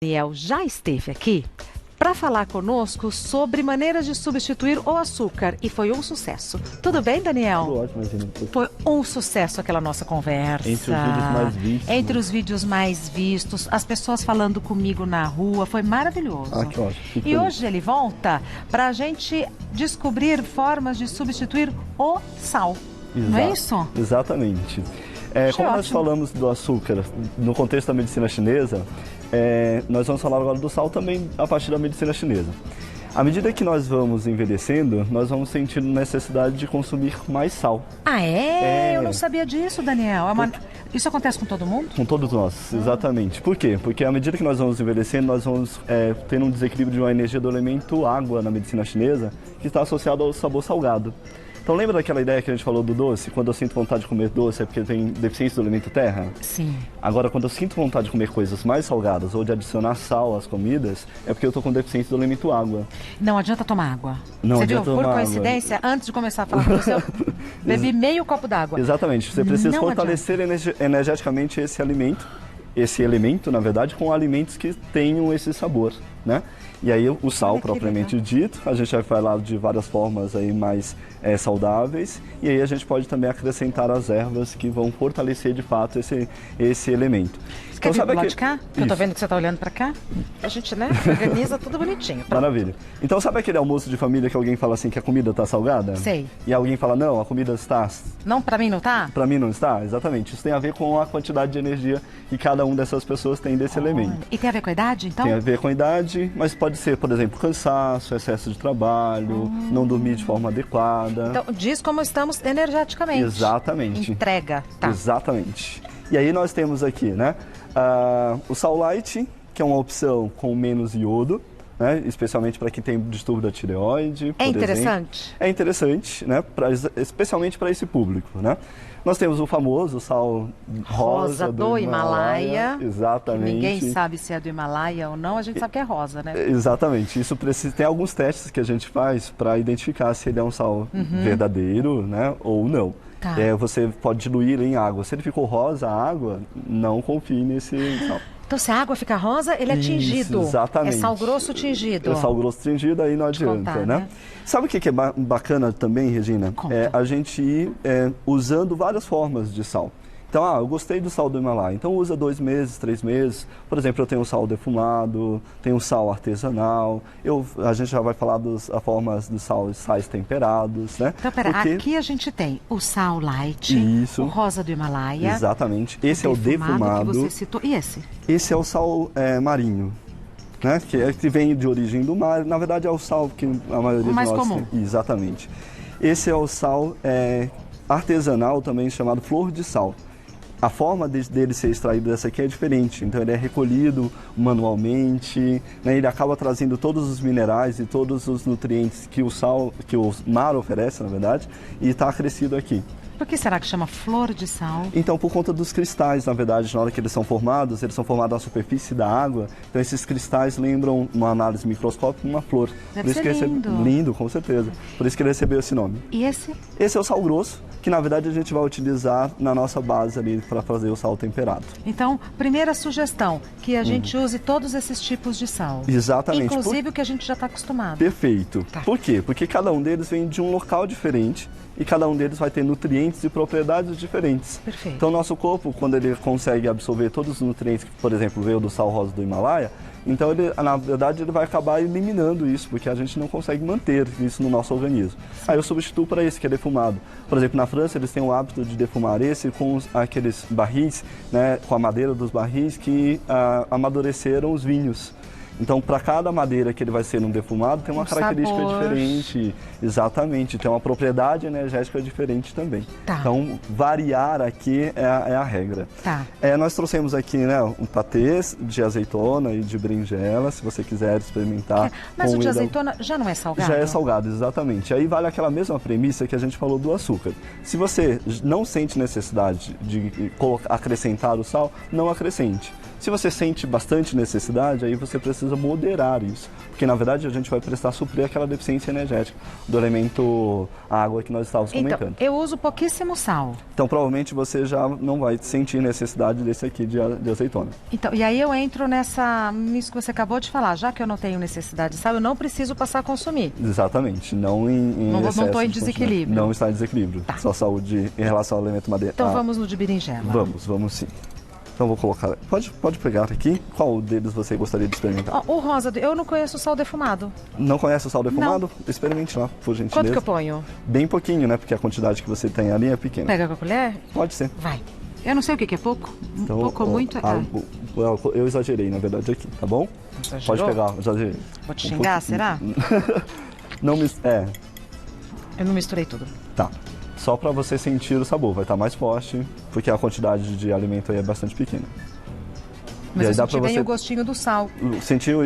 Daniel já esteve aqui para falar conosco sobre maneiras de substituir o açúcar e foi um sucesso. Tudo bem, Daniel? Tudo ótimo, Regina. Foi um sucesso aquela nossa conversa. Entre os vídeos mais vistos. Entre os vídeos mais vistos, as pessoas falando comigo na rua, foi maravilhoso. Ah, que ótimo. Fico E feliz. hoje ele volta para a gente descobrir formas de substituir o sal. Não é isso? Exatamente. Como nós falamos do açúcar no contexto da medicina chinesa, nós vamos falar agora do sal também a partir da medicina chinesa. À medida que nós vamos envelhecendo, nós vamos sentindo necessidade de consumir mais sal. Ah, é? Eu não sabia disso, Daniel. Isso acontece com todo mundo? Com todos nós, exatamente. Por quê? Porque à medida que nós vamos envelhecendo, nós vamos tendo um desequilíbrio de uma energia do elemento água na medicina chinesa, que está associado ao sabor salgado. Então lembra daquela ideia que a gente falou do doce? Quando eu sinto vontade de comer doce é porque tem deficiência do elemento terra? Sim. Agora, quando eu sinto vontade de comer coisas mais salgadas ou de adicionar sal às comidas, é porque eu estou com deficiência do elemento água. Não adianta tomar água. Não Você viu? adianta Por tomar coincidência, antes de começar a falar com você, eu bebi meio copo d'água. Exatamente. Você precisa Não fortalecer energeticamente esse alimento, esse elemento, na verdade, com alimentos que tenham esse sabor, né? E aí o sal, propriamente dito, a gente vai falar de várias formas aí mais saudáveis, e aí a gente pode também acrescentar as ervas que vão fortalecer de fato esse elemento. Você quer vir do lado de cá? Que eu tô vendo que você tá olhando para cá. A gente, né, organiza tudo bonitinho. Pronto. Maravilha. Então sabe aquele almoço de família que alguém fala assim que a comida tá salgada? Sei. E alguém fala, não, a comida está... Não, para mim não tá? Para mim não está? Exatamente. Isso tem a ver com a quantidade de energia que cada uma dessas pessoas tem desse elemento. E tem a ver com a idade, então? Tem a ver com a idade, mas pode ser, por exemplo, cansaço, excesso de trabalho, não dormir de forma adequada. Então, diz como estamos energeticamente. Exatamente. Entrega, tá. Exatamente. E aí nós temos aqui, né, o sal light, que é uma opção com menos iodo, né, especialmente para quem tem distúrbio da tireoide, por interessante? Exemplo. É interessante, né, especialmente para esse público, né. Nós temos o famoso sal rosa do Himalaia. Exatamente. Ninguém sabe se é do Himalaia ou não, a gente sabe que é rosa, né? Exatamente. Isso tem alguns testes que a gente faz para identificar se ele é um sal verdadeiro, né, ou não. Tá. Você pode diluir em água. Se ele ficou rosa, a água, não confie nesse sal. Então, se a água fica rosa, ele é tingido. Exatamente. É sal grosso tingido. É sal grosso tingido, aí não adianta, contar, né? Sabe o que é bacana também, Regina? Conta. A gente ir usando várias formas de sal. Então, eu gostei do sal do Himalaia, então usa 2 meses, 3 meses. Por exemplo, eu tenho o sal defumado, tenho o sal artesanal. A gente já vai falar das formas dos sais temperados, né? Então, aqui a gente tem o sal light, Isso. o rosa do Himalaia. Exatamente. Esse é o defumado. Que você citou. E esse? Esse é o sal marinho, né? Que vem de origem do mar. Na verdade, é o sal que a maioria o mais de nós comum. tem. Exatamente. Esse é o sal artesanal, também chamado flor de sal. A forma dele ser extraído dessa aqui é diferente, então ele é recolhido manualmente, né? Ele acaba trazendo todos os minerais e todos os nutrientes que o mar oferece, na verdade, e está acrescido aqui. Por que será que chama flor de sal? Então, por conta dos cristais, na verdade, na hora que eles são formados na superfície da água. Então, esses cristais lembram, uma análise microscópica, uma flor. Deve ser lindo. Lindo, com certeza. Por isso que ele recebeu esse nome. E esse? Esse é o sal grosso, que na verdade a gente vai utilizar na nossa base ali para fazer o sal temperado. Então, primeira sugestão, que a gente use todos esses tipos de sal. Exatamente. Inclusive o que a gente já está acostumado. Perfeito. Tá. Por quê? Porque cada um deles vem de um local diferente e cada um deles vai ter nutrientes e propriedades diferentes. Perfeito. Então, nosso corpo, quando ele consegue absorver todos os nutrientes que, por exemplo, veio do sal rosa do Himalaia, então, na verdade, ele vai acabar eliminando isso, porque a gente não consegue manter isso no nosso organismo. Aí eu substituo para esse, que é defumado. Por exemplo, na França, eles têm o hábito de defumar esse com aqueles barris, né, com a madeira dos barris que amadureceram os vinhos. Então, para cada madeira que ele vai ser defumado, tem uma característica diferente. Exatamente, tem uma propriedade energética diferente também. Tá. Então, variar aqui é a regra. Tá. Nós trouxemos aqui, né, um patês de azeitona e de berinjela, se você quiser experimentar. Mas o de azeitona já não é salgado? Já é salgado, exatamente. Aí vale aquela mesma premissa que a gente falou do açúcar. Se você não sente necessidade de acrescentar o sal, não acrescente. Se você sente bastante necessidade, aí você precisa moderar isso, porque na verdade a gente vai precisar suprir aquela deficiência energética do elemento água que nós estávamos comentando. Então, eu uso pouquíssimo sal. Então provavelmente você já não vai sentir necessidade desse aqui de azeitona. Então, e aí eu entro nisso que você acabou de falar, já que eu não tenho necessidade de sal, eu não preciso passar a consumir. Exatamente, não em excesso. Não estou em desequilíbrio. Não está em desequilíbrio, tá. Sua saúde em relação ao elemento madeira. Então vamos no de berinjela. Vamos sim. Então vou colocar, pode pegar aqui, qual deles você gostaria de experimentar? O rosa, eu não conheço o sal defumado. Não conhece o sal defumado? Não. Experimente lá, por gentileza. Quanto que eu ponho? Bem pouquinho, né, porque a quantidade que você tem ali é pequena. Pega com a colher? Pode ser. Vai. Eu não sei o que é pouco, então, pouco ou muito. Eu exagerei, na verdade, aqui, tá bom? Exagerou? Pode pegar, exagerei. Vou te xingar, será? Não me... Eu não misturei tudo. Tá. Só para você sentir o sabor, vai estar mais forte, porque a quantidade de alimento aí é bastante pequena. Mas eu senti bem o gostinho do sal. Sentiu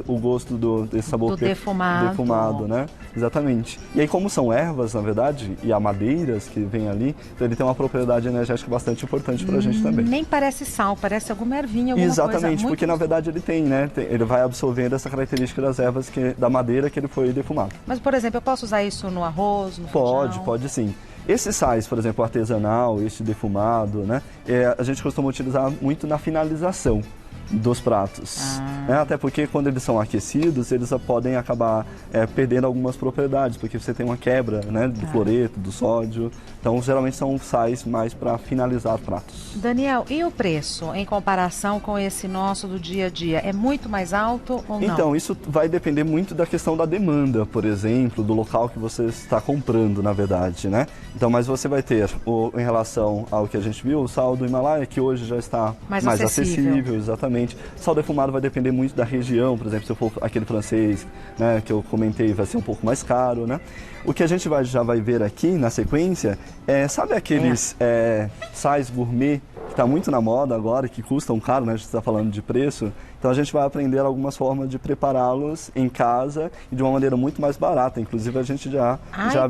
o gosto desse sabor do defumado, né? Exatamente. E aí, como são ervas, na verdade, e há madeiras que vem ali, então ele tem uma propriedade energética bastante importante pra gente também. Nem parece sal, parece alguma ervinha, alguma Exatamente, coisa. porque na verdade ele tem, né? Ele vai absorvendo essa característica das ervas da madeira que ele foi defumado. Mas, por exemplo, eu posso usar isso no arroz, no feijão? Pode sim. Esses sais, por exemplo, artesanal, este defumado, né? A gente costuma utilizar muito na finalização dos pratos. Né? Até porque quando eles são aquecidos, eles podem acabar perdendo algumas propriedades, porque você tem uma quebra, né, do cloreto, do sódio. Então, geralmente são sais mais para finalizar pratos. Daniel, e o preço em comparação com esse nosso do dia a dia? É muito mais alto ou não? Então, isso vai depender muito da questão da demanda, por exemplo, do local que você está comprando, na verdade, né? Então, mas você vai ter, em relação ao que a gente viu, o sal do Himalaia, que hoje já está mais acessível, exatamente. Sal defumado vai depender muito da região, por exemplo, se eu for aquele francês, né, que eu comentei, vai ser um pouco mais caro, né? O que a gente já vai ver aqui na sequência sabe aqueles sais gourmet que está muito na moda agora, que custam caro, né? A gente está falando de preço. Então a gente vai aprender algumas formas de prepará-los em casa e de uma maneira muito mais barata. Inclusive a gente já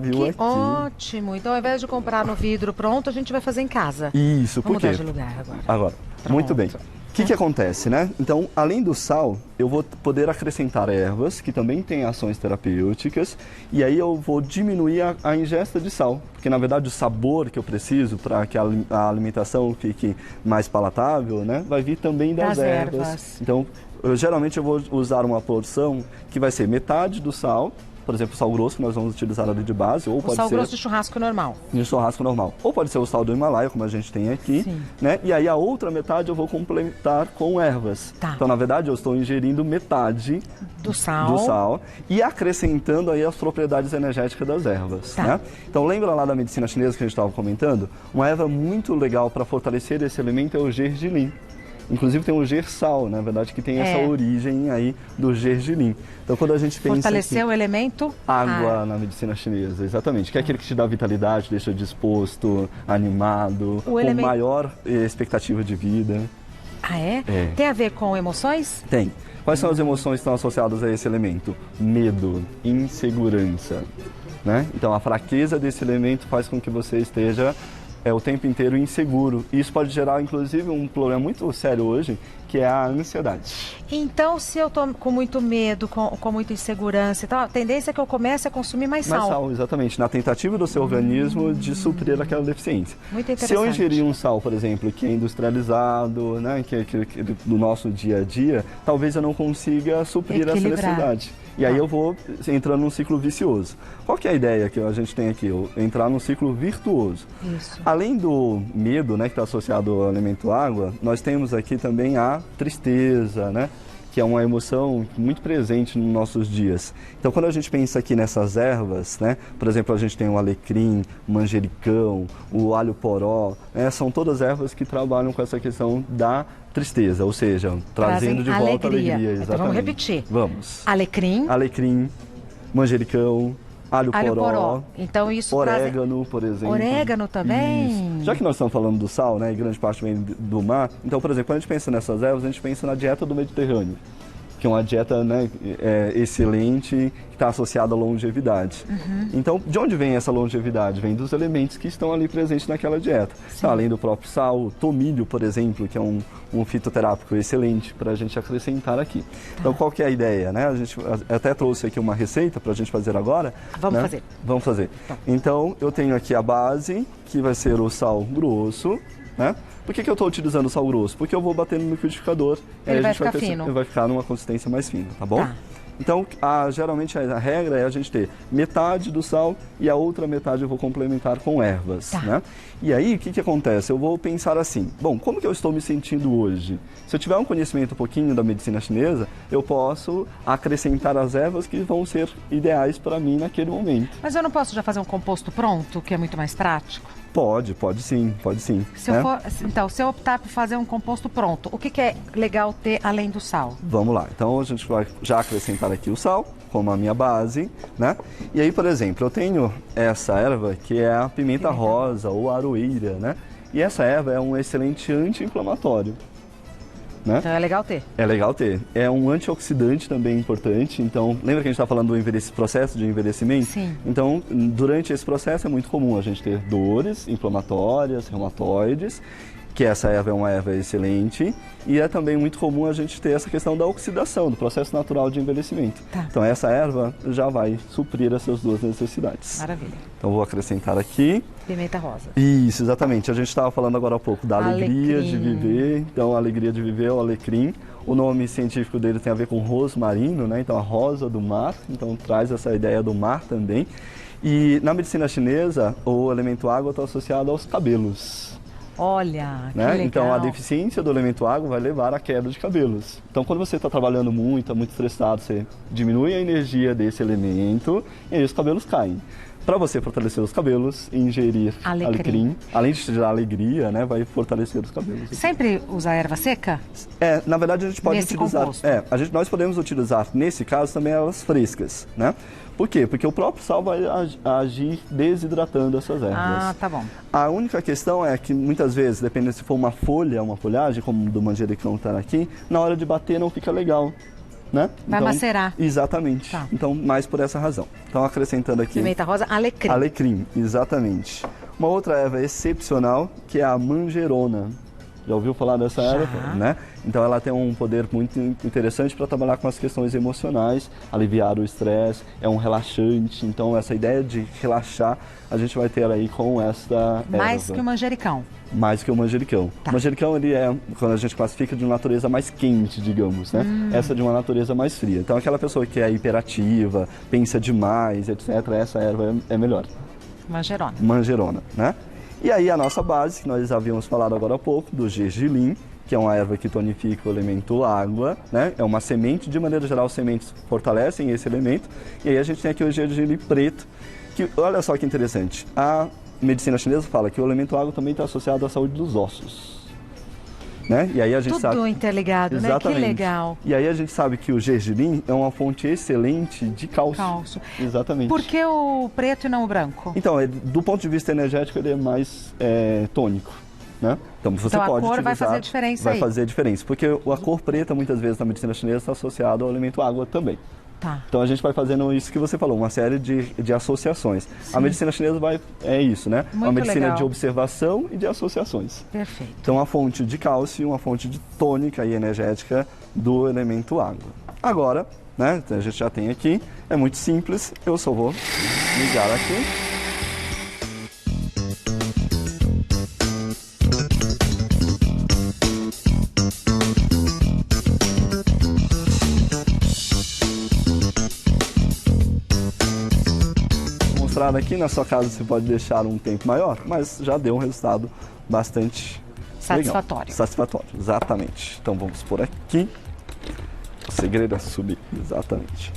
viu aqui. Ótimo! Então ao invés de comprar no vidro pronto, a gente vai fazer em casa. Isso, por quê? Vamos mudar de lugar agora. Agora, muito bem. O que acontece, né? Então, além do sal, eu vou poder acrescentar ervas, que também têm ações terapêuticas, e aí eu vou diminuir a ingesta de sal, porque na verdade o sabor que eu preciso para que a alimentação fique mais palatável, né, vai vir também das ervas. Então, geralmente eu vou usar uma porção que vai ser metade do sal, por exemplo, o sal grosso que nós vamos utilizar ali de base, ou pode ser... O sal grosso de churrasco normal. De churrasco normal. Ou pode ser o sal do Himalaia, como a gente tem aqui, né? E aí a outra metade eu vou complementar com ervas. Tá. Então, na verdade, eu estou ingerindo metade do sal e acrescentando aí as propriedades energéticas das ervas, né? Então, lembra lá da medicina chinesa que a gente estava comentando? Uma erva muito legal para fortalecer esse elemento é o gergelim. Inclusive tem o gersal, na verdade, que tem essa origem aí do gergelim. Então, quando a gente pensa fortalecer o elemento água na medicina chinesa, exatamente, que é aquele que te dá vitalidade, deixa disposto, animado, com maior expectativa de vida. Ah, é? Tem a ver com emoções? Tem. Quais são as emoções que estão associadas a esse elemento? Medo, insegurança, né? Então, a fraqueza desse elemento faz com que você esteja o tempo inteiro inseguro. Isso pode gerar, inclusive, um problema muito sério hoje, que é a ansiedade. Então, se eu estou com muito medo, com muita insegurança e tal, a tendência é que eu comece a consumir mais sal. Mais sal, exatamente, na tentativa do seu organismo de suprir aquela deficiência. Muito interessante. Se eu ingerir um sal, por exemplo, que é industrializado, né, que do nosso dia a dia, talvez eu não consiga suprir essa necessidade. E aí eu vou entrando num ciclo vicioso. Qual que é a ideia que a gente tem aqui? Entrar num ciclo virtuoso. Isso. Além do medo, né, que está associado ao elemento água, nós temos aqui também a tristeza, né, que é uma emoção muito presente nos nossos dias. Então, quando a gente pensa aqui nessas ervas, né, por exemplo, a gente tem o alecrim, o manjericão, o alho poró, né, são todas ervas que trabalham com essa questão da tristeza, ou seja, trazendo de volta a alegria. Exatamente. Então, vamos repetir. Vamos. Alecrim, manjericão, alho poró. Então isso orégano, por exemplo. Orégano também. Isso. Já que nós estamos falando do sal, né, e grande parte vem do mar, então, por exemplo, quando a gente pensa nessas ervas, a gente pensa na dieta do Mediterrâneo. que é uma dieta, né, excelente, que está associada à longevidade. Então, de onde vem essa longevidade? Vem dos elementos que estão ali presentes naquela dieta. Então, além do próprio sal, o tomilho, por exemplo, que é um fitoterápico excelente para a gente acrescentar aqui. Então, qual que é a ideia? Né? A gente até trouxe aqui uma receita para a gente fazer agora. Vamos né? fazer. Vamos fazer. Então, eu tenho aqui a base, que vai ser o sal grosso. Né? Por que eu estou utilizando o sal grosso? Porque eu vou bater no liquidificador e ele aí vai a gente ficar fino. vai ficar numa consistência mais fina, tá bom? Tá. Então, geralmente a regra é a gente ter metade do sal e a outra metade eu vou complementar com ervas, Tá. né? E aí, o que acontece? Eu vou pensar assim, bom, como que eu estou me sentindo hoje? Se eu tiver um conhecimento um pouquinho da medicina chinesa, eu posso acrescentar as ervas que vão ser ideais para mim naquele momento. Mas eu não posso já fazer um composto pronto, que é muito mais prático? Pode sim. Se eu optar por fazer um composto pronto, o que é legal ter além do sal? Vamos lá, então a gente vai já acrescentar aqui o sal, como a minha base, né? E aí, por exemplo, eu tenho essa erva que é a pimenta rosa ou aroeira, né? E essa erva é um excelente anti-inflamatório. Né? Então é legal ter. É legal ter. É um antioxidante também importante. Então, lembra que a gente está falando do processo de envelhecimento? Sim. Então, durante esse processo é muito comum a gente ter dores inflamatórias, reumatoides, que essa erva é uma erva excelente, e é também muito comum a gente ter essa questão da oxidação, do processo natural de envelhecimento. Tá. Então, essa erva já vai suprir essas duas necessidades. Maravilha. Então, vou acrescentar aqui. Pimenta rosa. Isso, exatamente. A gente estava falando agora há pouco da alegria de viver. Então, a alegria de viver é o alecrim. O nome científico dele tem a ver com rosmarino, né? Então, a rosa do mar. Então, traz essa ideia do mar também. E na medicina chinesa, o elemento água está associado aos cabelos. Olha, que né? legal. Então, a deficiência do elemento água vai levar à queda de cabelos. Então, quando você está trabalhando muito, está muito estressado, você diminui a energia desse elemento e aí os cabelos caem. Para você fortalecer os cabelos, ingerir alecrim, além de te dar alegria, né, vai fortalecer os cabelos. Sempre usa erva seca? Na verdade a gente pode utilizar. Nós podemos utilizar nesse caso também elas frescas, né? Por quê? Porque o próprio sal vai agir desidratando essas ervas. Ah, tá bom. A única questão é que muitas vezes, dependendo se for uma folhagem, como do manjericão está aqui, na hora de bater não fica legal. Né? Vai macerar. Exatamente. Tá. Então, mais por essa razão. Então, acrescentando aqui... Pimenta rosa, alecrim. Alecrim, exatamente. Uma outra erva excepcional, que é a manjerona. Já ouviu falar dessa erva? Né? Então, ela tem um poder muito interessante para trabalhar com as questões emocionais, aliviar o estresse, é um relaxante. Então, essa ideia de relaxar, a gente vai ter aí com esta Mais erva. que o manjericão. Mais que o manjericão. Tá. O manjericão, ele é, quando a gente classifica, de uma natureza mais quente, digamos, né? Essa de uma natureza mais fria. Então, aquela pessoa que é hiperativa, pensa demais, etc., essa erva é melhor. Manjerona. Manjerona, né? E aí, a nossa base, que nós havíamos falado agora há pouco, do gergelim, que é uma erva que tonifica o elemento água, né? É uma semente, de maneira geral, sementes fortalecem esse elemento. E aí, a gente tem aqui o gergelim preto, que, olha só que interessante, a medicina chinesa fala que o elemento água também está associado à saúde dos ossos. Né? E aí a gente Tudo sabe... interligado, Exatamente. né? Que legal. E aí a gente sabe que o gergelim é uma fonte excelente de cálcio. Exatamente. Por que o preto e não o branco? Então, do ponto de vista energético, ele é mais tônico. Né? Então, você a pode cor utilizar, vai fazer diferença vai aí. fazer a diferença, porque a cor preta, muitas vezes, na medicina chinesa, está associada ao elemento água também. Tá. Então a gente vai fazendo isso que você falou, uma série de associações. Sim. A medicina chinesa é isso, né? Muito uma medicina legal. de observação e de associações. Perfeito. Então a fonte de cálcio e uma fonte de tônica e energética do elemento água. Agora, né, a gente já tem aqui, é muito simples, eu só vou ligar aqui. Aqui na sua casa você pode deixar um tempo maior, mas já deu um resultado bastante satisfatório. Legal. Satisfatório, exatamente. Então vamos por aqui. O segredo é subir, exatamente.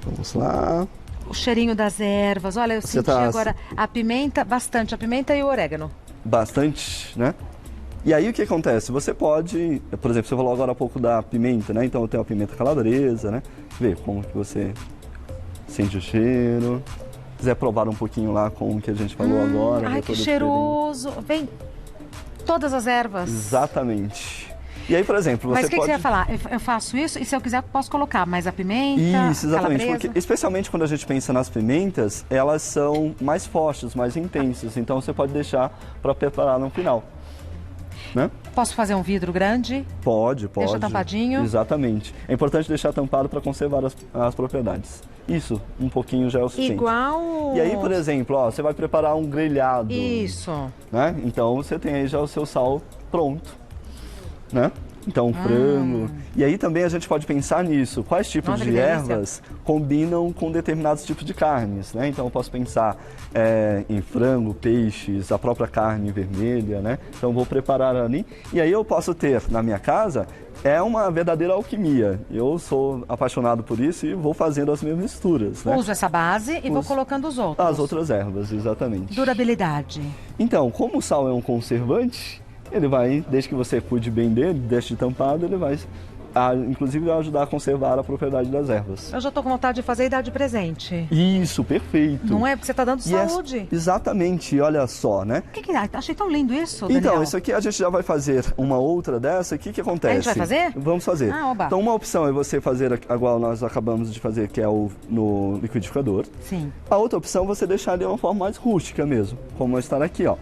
Vamos lá. O cheirinho das ervas, olha, eu senti agora a pimenta, bastante, a pimenta e o orégano. Bastante, né? E aí o que acontece? Você pode, por exemplo, você falou agora há pouco da pimenta, né? Então eu tenho a pimenta calabresa, né? Vê como que você sente o cheiro. Se quiser provar um pouquinho lá com o que a gente falou agora. Ai, que cheiroso. Vem todas as ervas. Exatamente. E aí, por exemplo, Mas você o que pode... você ia falar? Eu faço isso e se eu quiser eu posso colocar mais a pimenta, Isso, exatamente, calabresa? porque especialmente quando a gente pensa nas pimentas, elas são mais fortes, mais intensas, então você pode deixar para preparar no final, né? Posso fazer um vidro grande? Pode. Deixa tampadinho? Exatamente. É importante deixar tampado para conservar as propriedades. Isso, um pouquinho já é o suficiente. Igual... E aí, por exemplo, ó, você vai preparar um grelhado. Isso. Né? Então você tem aí já o seu sal pronto, né? Então, frango. E aí também a gente pode pensar nisso. Quais tipos Nossa, de ervas combinam com determinados tipos de carnes, né? Então eu posso pensar em frango, peixes, a própria carne vermelha, né? Então eu vou preparar ali. E aí eu posso ter na minha casa uma verdadeira alquimia. Eu sou apaixonado por isso e vou fazendo as minhas misturas, né? Uso essa base e vou colocando os outros. As outras ervas, exatamente. Durabilidade. Então, como o sal é um conservante, ele vai, desde que você cuide bem dele, deixe tampado, ele vai, inclusive, ajudar a conservar a propriedade das ervas. Eu já estou com vontade de fazer e dar de presente. Isso, perfeito. Não é? Porque você está dando saúde. Exatamente, olha só, né? O que é? Achei tão lindo isso, Daniel. Então, isso aqui a gente já vai fazer uma outra dessa. O que acontece? A gente vai fazer? Vamos fazer. Oba. Então, uma opção é você fazer igual nós acabamos de fazer, que é no liquidificador. Sim. A outra opção é você deixar de uma forma mais rústica mesmo, como está aqui, ó.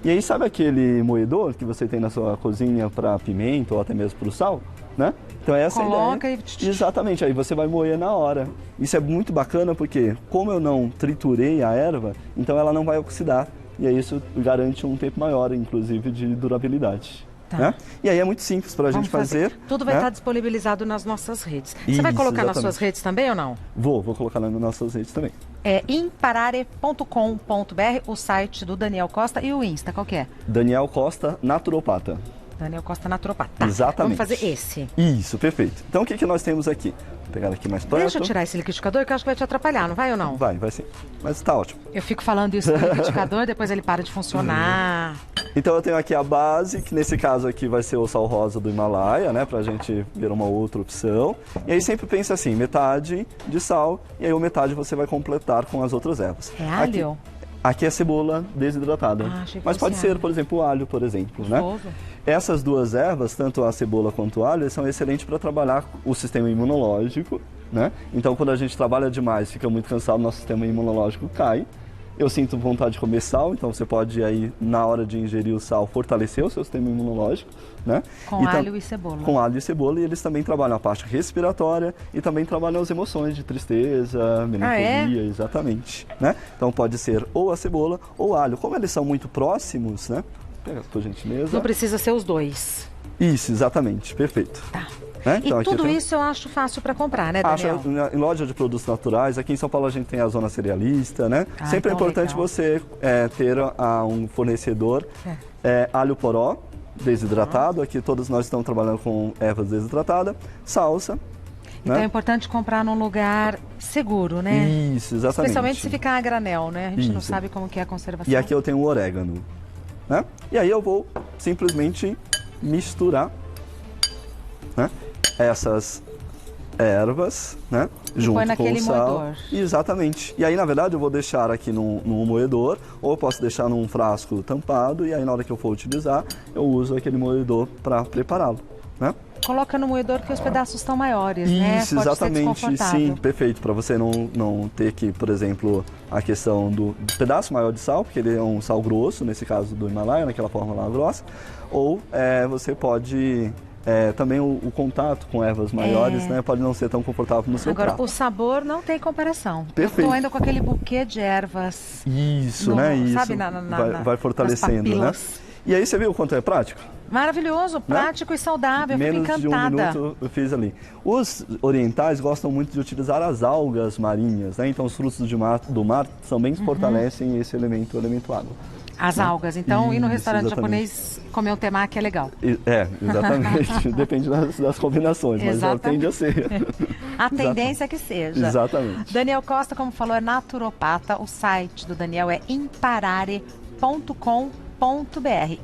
E aí, sabe aquele moedor que você tem na sua cozinha para pimenta ou até mesmo para o sal, né? Então essa Coloca é a ideia. e... Exatamente, aí você vai moer na hora. Isso é muito bacana porque, como eu não triturei a erva, então ela não vai oxidar. E aí isso garante um tempo maior, inclusive, de durabilidade. Tá. Né? E aí é muito simples para a gente fazer. Tudo vai né? estar disponibilizado nas nossas redes. Isso, Você vai colocar exatamente. nas suas redes também ou não? Vou colocar nas nossas redes também. É imparare.com.br, o site do Daniel Costa, e o Insta, qual que é? Daniel Costa Naturopata. Daniel Costa Naturopata. Tá, Exatamente. vamos fazer esse. Isso, perfeito. Então o que nós temos aqui? Vou pegar aqui mais perto. Deixa eu tirar esse liquidificador que eu acho que vai te atrapalhar, não vai ou não? Vai sim. Mas tá ótimo. Eu fico falando isso no liquidificador, depois ele para de funcionar. Então eu tenho aqui a base, que nesse caso aqui vai ser o sal rosa do Himalaia, né? Pra gente ver uma outra opção. E aí sempre pensa assim, metade de sal e aí metade você vai completar com as outras ervas. É alho? Aqui é cebola desidratada. Achei que Mas pode fosse ser, alho. por exemplo, o alho, por exemplo, né? Gostoso. Essas duas ervas, tanto a cebola quanto o alho, são excelentes para trabalhar o sistema imunológico, né? Então, quando a gente trabalha demais, fica muito cansado, nosso sistema imunológico cai. Eu sinto vontade de comer sal, então você pode aí, na hora de ingerir o sal, fortalecer o seu sistema imunológico, né? Com alho e cebola. Com alho e cebola, e eles também trabalham a parte respiratória e também trabalham as emoções de tristeza, melancolia, exatamente, né? Então pode ser ou a cebola ou o alho. Como eles são muito próximos, né? Pega, por gentileza. Não precisa ser os dois. Isso, exatamente, perfeito. Tá. Né? E então, tudo isso eu acho fácil para comprar, né, Daniel? Em loja de produtos naturais, aqui em São Paulo a gente tem a zona cerealista, né? Sempre é então importante legal. você ter um fornecedor alho poró desidratado, aqui todos nós estamos trabalhando com ervas desidratadas, salsa. Então né? é importante comprar num lugar seguro, né? Isso, exatamente. Especialmente se ficar a granel, né? A gente não Isso. sabe como que é a conservação. E aqui eu tenho o orégano, né? E aí eu vou simplesmente misturar, né, essas ervas, né, junto põe com naquele o sal. moedor. Exatamente. E aí, na verdade, eu vou deixar aqui num moedor, ou eu posso deixar num frasco tampado, e aí na hora que eu for utilizar, eu uso aquele moedor para prepará-lo, né? Coloca no moedor que os pedaços estão maiores, né? Isso, Pode ser exatamente, desconfortável. sim, perfeito. Para você não ter que, por exemplo, a questão do pedaço maior de sal, porque ele é um sal grosso, nesse caso do Himalaia, naquela forma lá grossa, ou você pode... também o contato com ervas maiores, né, pode não ser tão confortável no seu Agora, prato. o sabor não tem comparação. Perfeito. Eu tô ainda com aquele buquê de ervas. Isso, né? Isso. Sabe, vai fortalecendo, né? E aí você viu o quanto é prático? Maravilhoso, prático e saudável. Eu fico Menos de um encantada. minuto eu fiz ali. Os orientais gostam muito de utilizar as algas marinhas, né? Então os frutos do mar também fortalecem esse elemento água. As algas. Então, ir no Isso, restaurante exatamente. japonês comer um temaki é legal. Exatamente. Depende das combinações, mas já tende a ser. A tendência é que seja. Exatamente. Daniel Costa, como falou, é naturopata. O site do Daniel é imparare.com.br.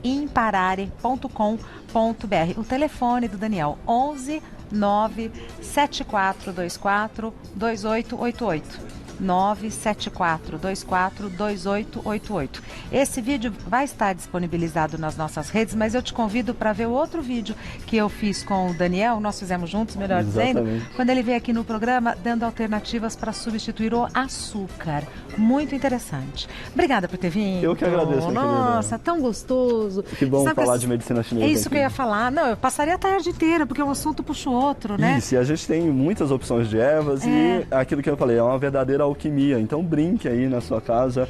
imparare.com.br. O telefone do Daniel, 11 97424 2888. 974242888. Esse vídeo vai estar disponibilizado nas nossas redes, mas eu te convido para ver o outro vídeo que eu fiz com o Daniel, nós fizemos juntos, melhor dizendo, quando ele veio aqui no programa dando alternativas para substituir o açúcar. Muito interessante. Obrigada por ter vindo. Eu que agradeço, minha Nossa, tão gostoso. Que bom falar de medicina chinesa. É isso que eu ia falar. Não, eu passaria a tarde inteira, porque um assunto puxa o outro, né? Isso, e a gente tem muitas opções de ervas e aquilo que eu falei, é uma verdadeira alquimia. Então brinque aí na sua casa.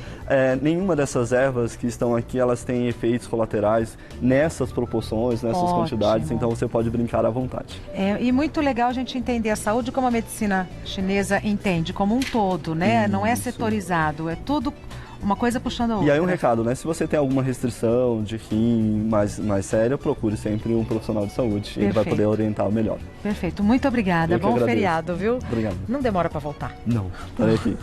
Nenhuma dessas ervas que estão aqui, elas têm efeitos colaterais nessas proporções, nessas quantidades, então você pode brincar à vontade. E muito legal a gente entender a saúde como a medicina chinesa entende, como um todo, né? Não é setorizado, é tudo uma coisa puxando a outra. E aí um recado, né? Se você tem alguma restrição de rim mais séria, procure sempre um profissional de saúde. Ele vai poder orientar melhor. Perfeito. Muito obrigada. Bom feriado, viu? Obrigado. Não demora para voltar. Não, estarei aqui.